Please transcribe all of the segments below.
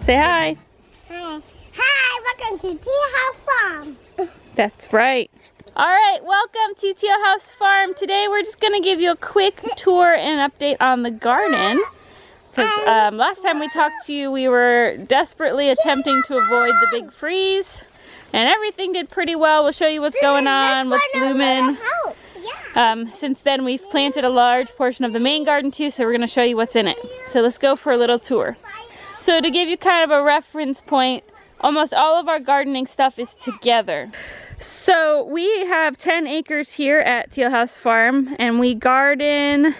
Say hi. Hi. Hi, welcome to Teal House Farm. That's right. All right, welcome to Teal House Farm. Today we're just gonna give you a quick tour and update on the garden. Because last time we talked to you, we were desperately attempting to avoid the big freeze. And everything did pretty well. We'll show you what's going on, what's blooming. Since then we've planted a large portion of the main garden too, so we're gonna show you what's in it. So let's go for a little tour. So to give you kind of a reference point, almost all of our gardening stuff is together. So we have 10 acres here at Teal House Farm, and we garden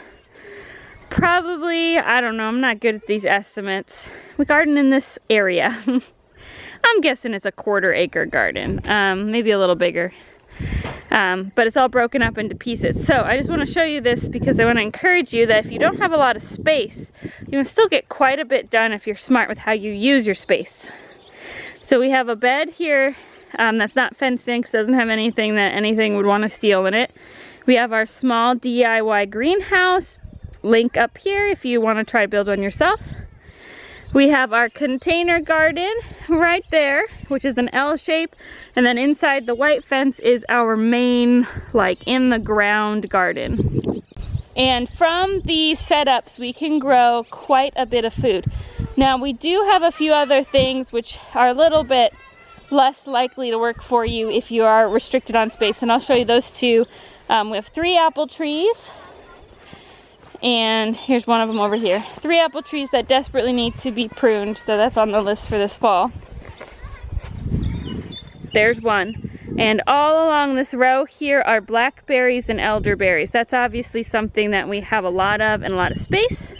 probably, I don't know, I'm not good at these estimates. We garden in this area. I'm guessing it's a 1/4 acre garden, maybe a little bigger. But it's all broken up into pieces. So I just want to show you this because I want to encourage you that if you don't have a lot of space, you can still get quite a bit done if you're smart with how you use your space. So we have a bed here that's not fenced in because it doesn't have anything that anything would want to steal in it. We have our small DIY greenhouse, link up here if you want to try to build one yourself. We have our container garden right there, which is an L shape, and then inside the white fence is our main, like, in the ground garden. And from these setups we can grow quite a bit of food. Now we do have a few other things which are a little bit less likely to work for you if you are restricted on space, and I'll show you those two. We have 3 apple trees. And here's one of them over here. 3 apple trees that desperately need to be pruned, so that's on the list for this fall. There's one. And all along this row here are blackberries and elderberries. That's obviously something that we have a lot of and a lot of space.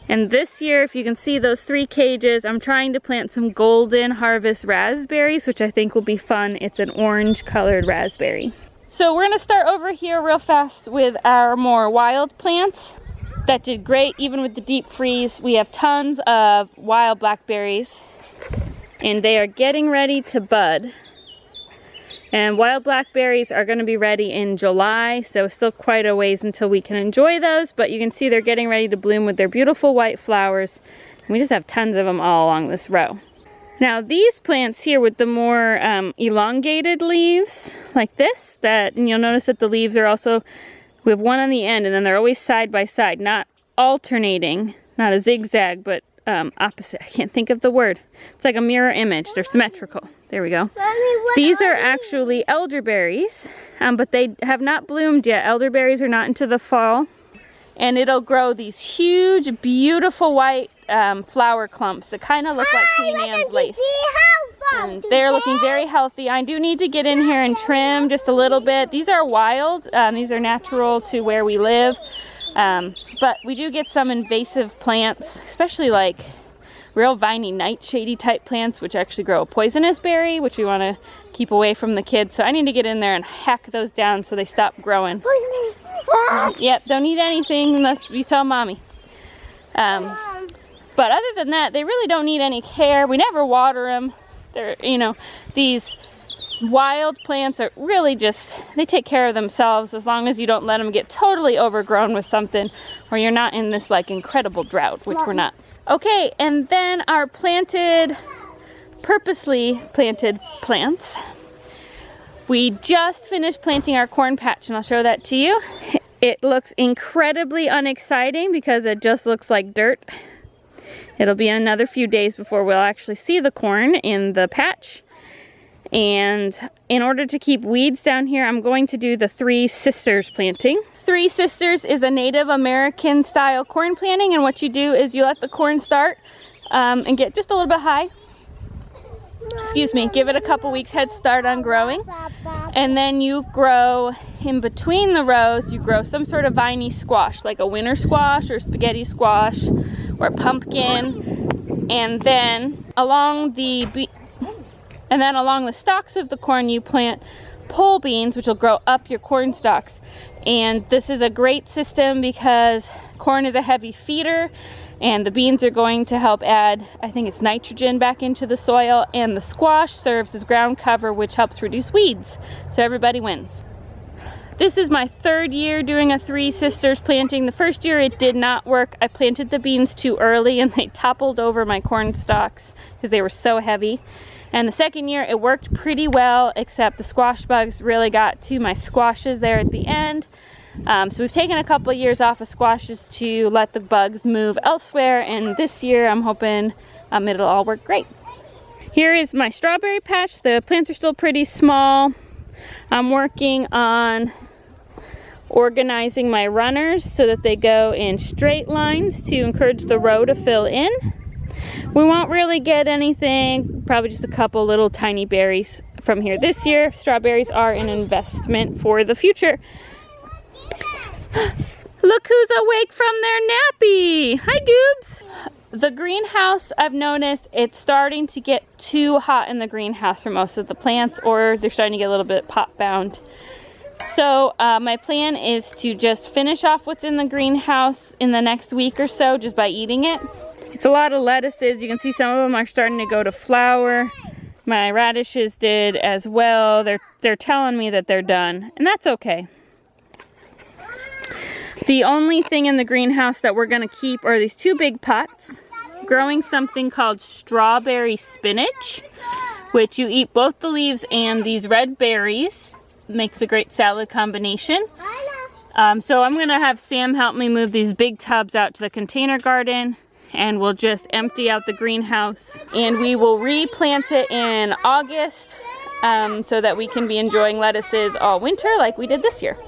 And this year, if you can see those 3 cages, I'm trying to plant some golden harvest raspberries, which I think will be fun. It's an orange colored raspberry. So we're gonna start over here real fast with our more wild plants. That did great even with the deep freeze. We have tons of wild blackberries and they are getting ready to bud. And wild blackberries are gonna be ready in July, so still quite a ways until we can enjoy those, but you can see they're getting ready to bloom with their beautiful white flowers. And we just have tons of them all along this row. Now these plants here with the more elongated leaves like this, and you'll notice that the leaves are also, we have one on the end and then they're always side by side, not alternating, not a zigzag, but opposite. I can't think of the word. It's like a mirror image. They're symmetrical. There we go. These are actually elderberries, but they have not bloomed yet. Elderberries are not into the fall. And it'll grow these huge, beautiful white flower clumps that kind of look like Queen Anne's lace. And they're looking very healthy. I do need to get in here and trim just a little bit. These are wild. These are natural to where we live. But we do get some invasive plants, especially like real viney nightshady type plants, which actually grow a poisonous berry, which we want to keep away from the kids. So I need to get in there and hack those down so they stop growing. Yep, don't eat anything unless you tell mommy. But other than that, they really don't need any care. We never water them. They're, you know, these wild plants are really just, they take care of themselves as long as you don't let them get totally overgrown with something, or you're not in this like incredible drought, which we're not. Okay, and then our purposely planted plants. We just finished planting our corn patch, and I'll show that to you. It looks incredibly unexciting because it just looks like dirt. It'll be another few days before we'll actually see the corn in the patch. And in order to keep weeds down here, I'm going to do the 3 Sisters planting. 3 Sisters is a Native American style corn planting, and what you do is you let the corn start and get just a little bit high. Excuse me, give it a couple weeks head start on growing. And then you grow in between the rows, you grow some sort of viney squash, like a winter squash or spaghetti squash or a pumpkin. And then along the stalks of the corn you plant pole beans, which will grow up your corn stalks. And this is a great system because corn is a heavy feeder, and the beans are going to help add, I think it's nitrogen back into the soil, and the squash serves as ground cover, which helps reduce weeds. So everybody wins. This is my third year doing a Three Sisters planting. The first year it did not work. I planted the beans too early and they toppled over my corn stalks because they were so heavy. And the second year it worked pretty well, except the squash bugs really got to my squashes there at the end. So we've taken a couple years off of squashes to let the bugs move elsewhere, and this year I'm hoping it'll all work great. Here is my strawberry patch. The plants are still pretty small. I'm working on organizing my runners so that they go in straight lines to encourage the row to fill in. We won't really get anything, probably just a couple little tiny berries from here this year. Strawberries are an investment for the future. Look who's awake from their nappy. Hi, Goobs. The greenhouse, I've noticed it's starting to get too hot in the greenhouse for most of the plants, or they're starting to get a little bit pot bound. So my plan is to just finish off what's in the greenhouse in the next week or so just by eating it. It's a lot of lettuces. You can see some of them are starting to go to flower. My radishes did as well. They're telling me that they're done, and that's okay. The only thing in the greenhouse that we're going to keep are these two big pots growing something called strawberry spinach, which you eat both the leaves and these red berries. Makes a great salad combination. So I'm going to have Sam help me move these big tubs out to the container garden, and we'll just empty out the greenhouse, and we will replant it in August so that we can be enjoying lettuces all winter like we did this year.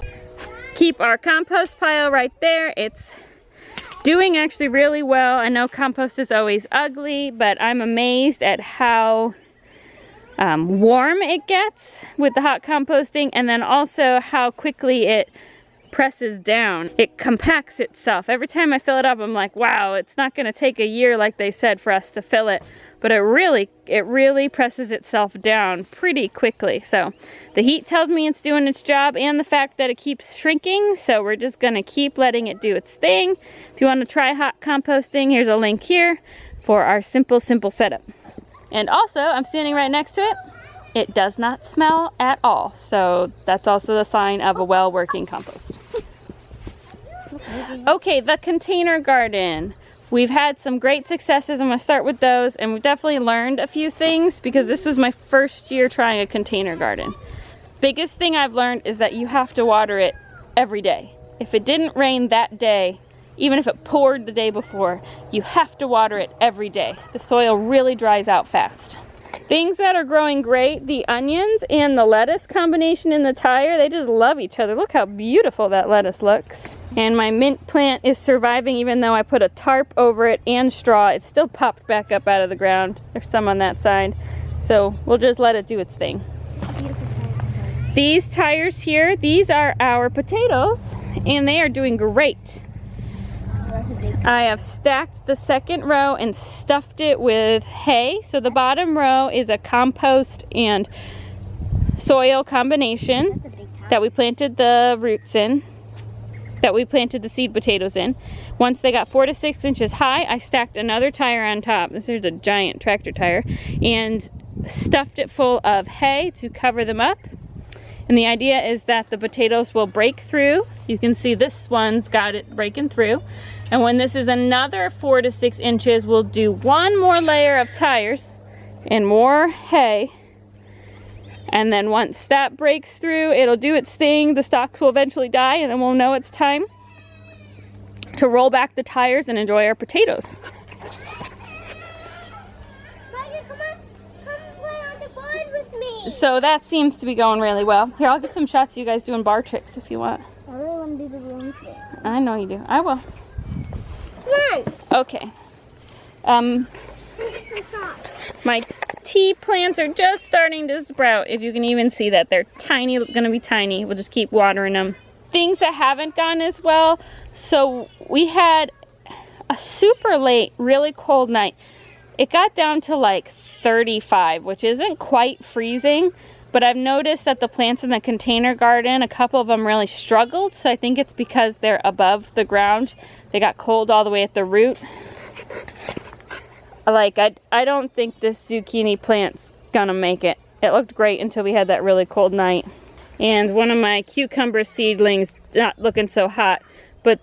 Keep our compost pile right there. It's doing actually really well. I know compost is always ugly, but I'm amazed at how warm it gets with the hot composting, and then also how quickly it presses down. It compacts itself. Every time I fill it up, I'm like, wow, it's not going to take a year like they said for us to fill it, but it really presses itself down pretty quickly. So the heat tells me it's doing its job, and the fact that it keeps shrinking, so we're just going to keep letting it do its thing. If you want to try hot composting, here's a link here for our simple setup. And also, I'm standing right next to it. It does not smell at all, so that's also a sign of a well-working compost. Okay, the container garden. We've had some great successes. I'm going to start with those, and we've definitely learned a few things because this was my first year trying a container garden. Biggest thing I've learned is that you have to water it every day. If it didn't rain that day, even if it poured the day before, you have to water it every day. The soil really dries out fast. Things that are growing great, the onions and the lettuce combination in the tire, they just love each other. Look how beautiful that lettuce looks. And my mint plant is surviving even though I put a tarp over it and straw. It still popped back up out of the ground. There's some on that side. So we'll just let it do its thing. These tires here, these are our potatoes, and they are doing great. I have stacked the second row and stuffed it with hay. So the bottom row is a compost and soil combination that we planted the roots in, that we planted the seed potatoes in. Once they got 4 to 6 inches high, I stacked another tire on top. This is a giant tractor tire, and stuffed it full of hay to cover them up. And the idea is that the potatoes will break through. You can see this one's got it breaking through. And when this is another 4 to 6 inches, we'll do one more layer of tires and more hay. And then once that breaks through, it'll do its thing. The stalks will eventually die, and then we'll know it's time to roll back the tires and enjoy our potatoes. So that seems to be going really well. Here, I'll get some shots of you guys doing bar tricks if you want. I really want to do the balloon trick. I know you do. I will. Come on. Okay. My tea plants are just starting to sprout. If you can even see that, they're tiny, gonna be tiny. We'll just keep watering them. Things that haven't gone as well. So we had a super late, really cold night. It got down to like 35, which isn't quite freezing, but I've noticed that the plants in the container garden, a couple of them really struggled, so I think it's because they're above the ground. They got cold all the way at the root. Like, I don't think this zucchini plant's gonna make it. It looked great until we had that really cold night. And one of my cucumber seedlings not looking so hot, but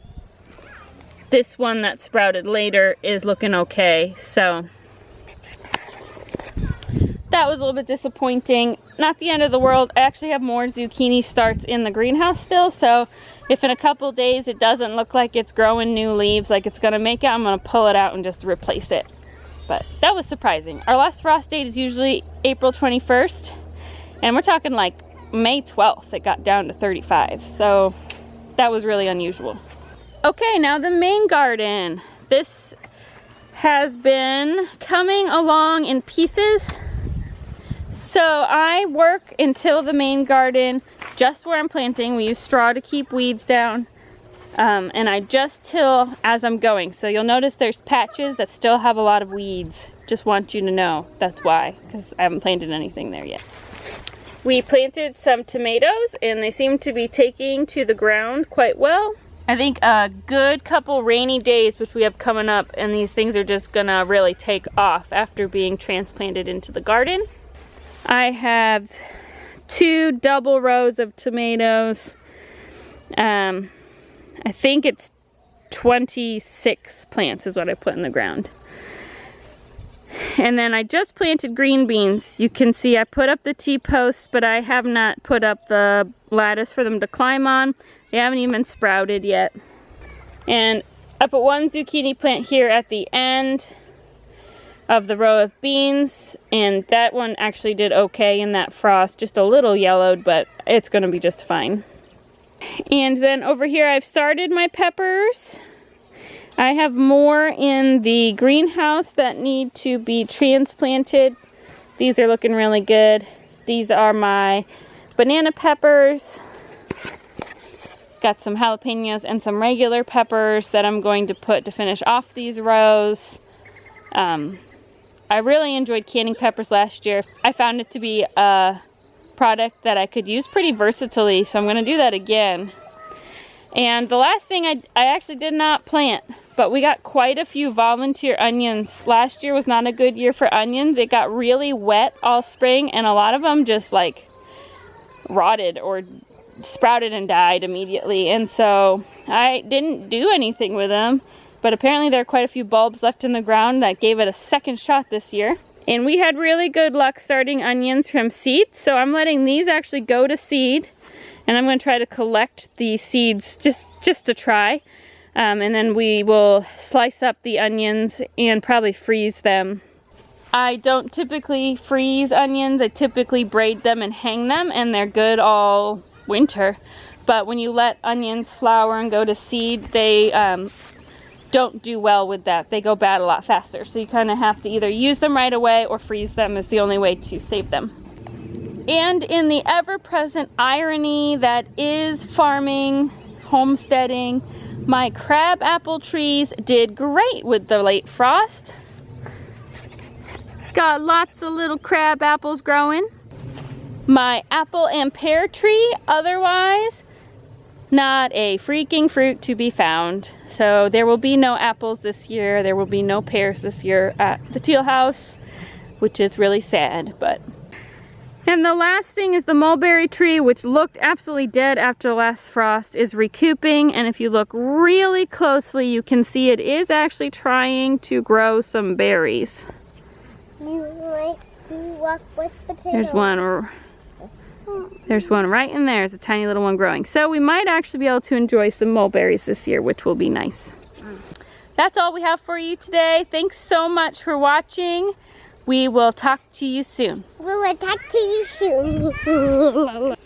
this one that sprouted later is looking okay. So that was a little bit disappointing. Not the end of the world. I actually have more zucchini starts in the greenhouse still, so if in a couple days it doesn't look like it's growing new leaves like it's gonna make it, I'm gonna pull it out and just replace it. But that was surprising. Our last frost date is usually April 21st, and we're talking like May 12th it got down to 35, so that was really unusual. Okay, now the main garden. This has been coming along in pieces. So I work until the main garden just where I'm planting. We use straw to keep weeds down, and I just till as I'm going. So you'll notice there's patches that still have a lot of weeds. Just want you to know that's why, because I haven't planted anything there yet. We planted some tomatoes and they seem to be taking to the ground quite well. I think a good couple rainy days which we have coming up, and these things are just gonna really take off after being transplanted into the garden. I have 2 double rows of tomatoes. I think it's 26 plants is what I put in the ground. And then I just planted green beans. You can see I put up the T-posts, but I have not put up the lattice for them to climb on. They haven't even sprouted yet. And I put 1 zucchini plant here at the end of the row of beans, and that one actually did okay in that frost, just a little yellowed, but it's gonna be just fine. And then over here I've started my peppers. I have more in the greenhouse that need to be transplanted. These are looking really good. These are my banana peppers. Got some jalapenos and some regular peppers that I'm going to put to finish off these rows. I really enjoyed canning peppers last year. I found it to be a product that I could use pretty versatilely, so I'm going to do that again. And the last thing I actually did not plant, but we got quite a few volunteer onions. Last year was not a good year for onions. It got really wet all spring, and a lot of them just like rotted or sprouted and died immediately. And so I didn't do anything with them. But apparently there are quite a few bulbs left in the ground that gave it a second shot this year. And we had really good luck starting onions from seed, so I'm letting these actually go to seed. And I'm going to try to collect the seeds just to try. And then we will slice up the onions and probably freeze them. I don't typically freeze onions. I typically braid them and hang them, and they're good all winter. But when you let onions flower and go to seed, they don't do well with that. They go bad a lot faster. So you kind of have to either use them right away or freeze them is the only way to save them. And in the ever-present irony that is farming, homesteading, my crab apple trees did great with the late frost. Got lots of little crab apples growing. My apple and pear tree, otherwise, not a freaking fruit to be found. So there will be no apples this year. There will be no pears this year at the Teal House, which is really sad, but. And the last thing is the mulberry tree, which looked absolutely dead after the last frost, is recouping. And if you look really closely, you can see it is actually trying to grow some berries. There's one right in there. There's a tiny little one growing. So we might actually be able to enjoy some mulberries this year, which will be nice. That's all we have for you today. Thanks so much for watching. We will talk to you soon. We will talk to you soon.